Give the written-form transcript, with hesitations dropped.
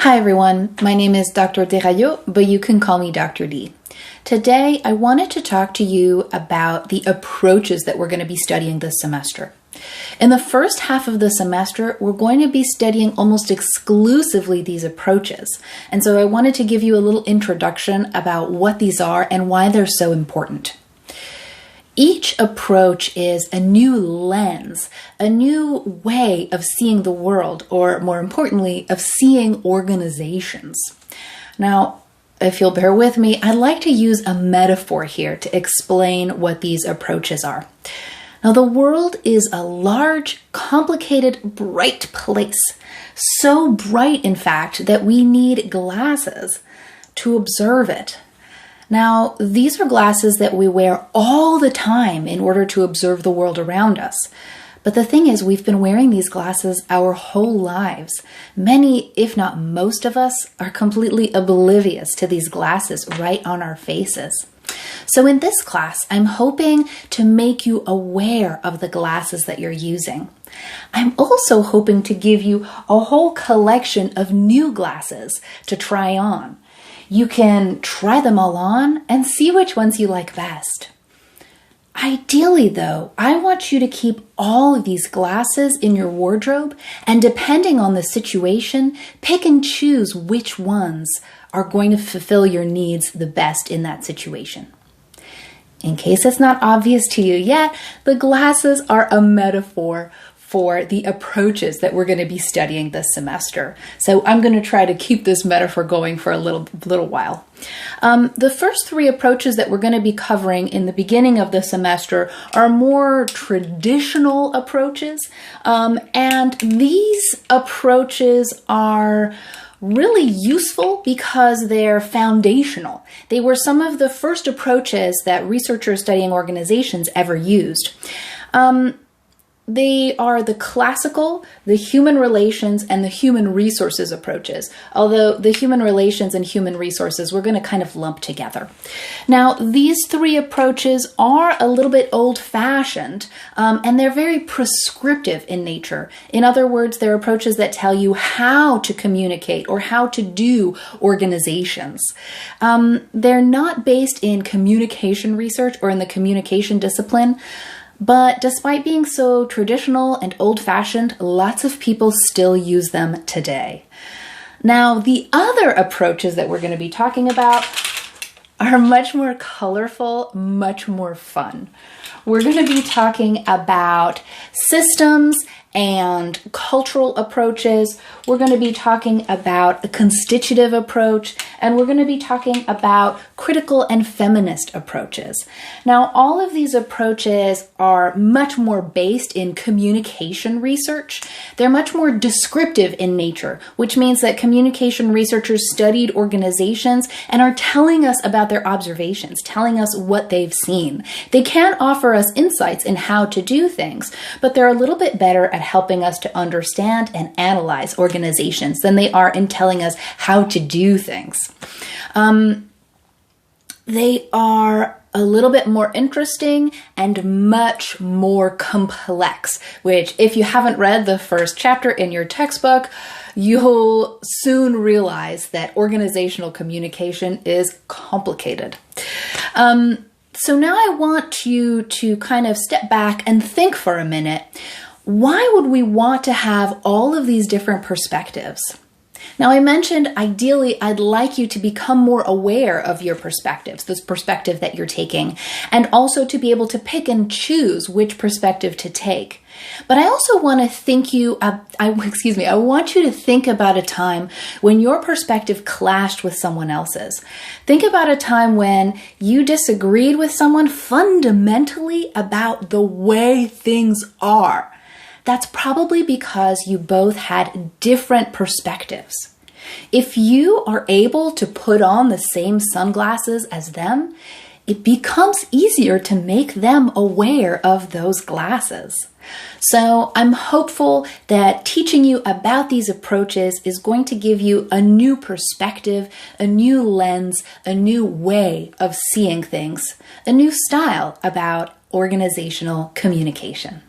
Hi everyone, my name is Dr. Desrayaux, but you can call me Dr. D. Today I wanted to talk to you about the approaches that we're going to be studying this semester. In the first half of the semester, we're going to be studying almost exclusively these approaches. And so I wanted to give you a little introduction about what these are and why they're so important. Each approach is a new lens, a new way of seeing the world, or more importantly, of seeing organizations. Now, if you'll bear with me, I'd like to use a metaphor here to explain what these approaches are. Now, the world is a large, complicated, bright place. So bright, in fact, that we need glasses to observe it. Now, these are glasses that we wear all the time in order to observe the world around us. But the thing is, we've been wearing these glasses our whole lives. Many, if not most of us, are completely oblivious to these glasses right on our faces. So in this class, I'm hoping to make you aware of the glasses that you're using. I'm also hoping to give you a whole collection of new glasses to try on. You can try them all on and see which ones you like best. Ideally, though, I want you to keep all of these glasses in your wardrobe, and depending on the situation, pick and choose which ones are going to fulfill your needs the best in that situation. In case it's not obvious to you yet, the glasses are a metaphor for the approaches that we're going to be studying this semester. So I'm going to try to keep this metaphor going for a little while. The first three approaches that we're going to be covering in the beginning of the semester are more traditional approaches. And these approaches are really useful because they're foundational. They were some of the first approaches that researchers studying organizations ever used. They are the classical, the human relations, and the human resources approaches, although the human relations and human resources we're going to kind of lump together. Now, these three approaches are a little bit old-fashioned, and they're very prescriptive in nature. In other words, they're approaches that tell you how to communicate or how to do organizations. They're not based in communication research or in the communication discipline. But despite being so traditional and old-fashioned, lots of people still use them today. Now, the other approaches that we're going to be talking about are much more colorful, much more fun. We're going to be talking about systems and cultural approaches. We're going to be talking about a constitutive approach, and we're going to be talking about critical and feminist approaches. Now, all of these approaches are much more based in communication research. They're much more descriptive in nature, which means that communication researchers studied organizations and are telling us about their observations, telling us what they've seen. They can offer us insights in how to do things, but they're a little bit better at helping us to understand and analyze organizations than they are in telling us how to do things. They are a little bit more interesting and much more complex, which if you haven't read the first chapter in your textbook, you'll soon realize that organizational communication is complicated. So now I want you to kind of step back and think for a minute. Why would we want to have all of these different perspectives? Now, I mentioned ideally I'd like you to become more aware of your perspectives, this perspective that you're taking, and also to be able to pick and choose which perspective to take. But I also want to I want you to think about a time when your perspective clashed with someone else's. Think about a time when you disagreed with someone fundamentally about the way things are. That's probably because you both had different perspectives. If you are able to put on the same sunglasses as them, it becomes easier to make them aware of those glasses. So I'm hopeful that teaching you about these approaches is going to give you a new perspective, a new lens, a new way of seeing things, a new style about organizational communication.